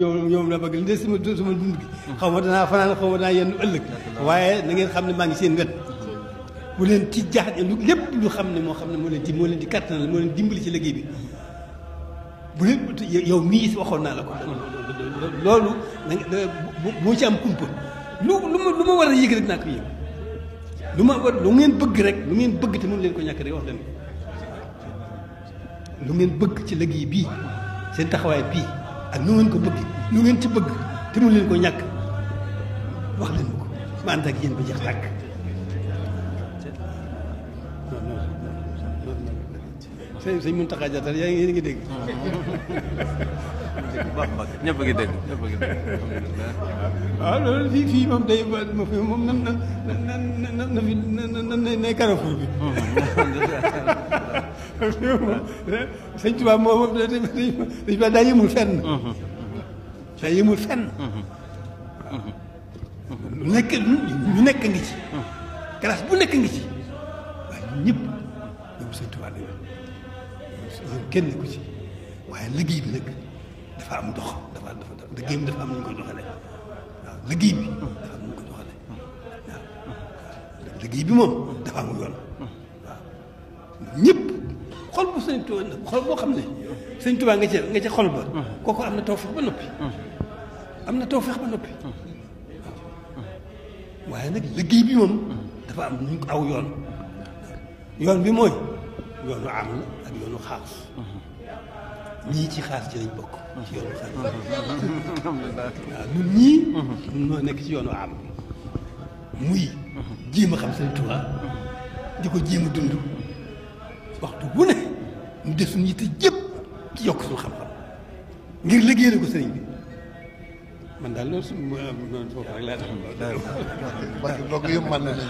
ñoom la bëgg li des sama dund gi xaw ma danaa fanaan xaw ma danaa yenn ëllëg waaye na ngeen xam ne maa ngi seen wet bu leen ci jaaxle lu lépp lu xam ne moo leen di kattanal moo leen dimbali ci liggéey bi bu leen yow mii waxoon naa la ko loolu boo ci am kumpa lu ma war a yëg rek naa ko yëg lu ngeen bëgg rek lu ngeen bëgg te mënu leen ko ñàkk rek wax leen ko lu ngeen bëgg ci liggéey bii seen taxawaay bii ak nu ngeen ko bëgg lu ngeen ci bëgg te mënu leen ko ñàkk wax leen ko ma ànd ak yéen ba jeex tàkk sëñ Mountakha Diatta yaa ngi dégg. ñëpp a ngi dégg waaw loolu fii moom day moom nay Carrefour bi. sëñ Tuubaa moom daa yëmul fenn. daa yëmul fenn. lu nekk ñu nekk ngi ci. classe bu nekk ngi ci waaye ñun ñëpp ñoom sëñ Tuubaa lañu ñoom kenn ku ci waaye liggéey bi nag dafa am dox liggéey bi dafa am nu ñu koy doxalee waaw liggéey bi dafa am nu ñu koy doxalee waaw liggéey bi moom dafa am yoon waaw ñëpp xol bu sëñ Tuubaa nag xol boo xam ne sëñ Tuubaa nga ca xol ba kooku am na tawfeex ba noppi am na tawfeex ba noppi waaye nag liggéey bi moom dafa am nu ñu ko aw yoon bi mooy yoonu am la ak yoonu xaas ñii ci xaas ci lañ bokk ci yoonu xaas waaw ñun ñii ñun noo nekk ci yoonu am muy jéem a xam sëñ Tuubaa di ko jéem a dund waxtu bu ne ñu def suñu yitte jëpp ci yokk suñu xam-xam ngir liggéeyal ko sëriñ bi man daal loolu foofu rek laa tax bokk yëpp mën nañu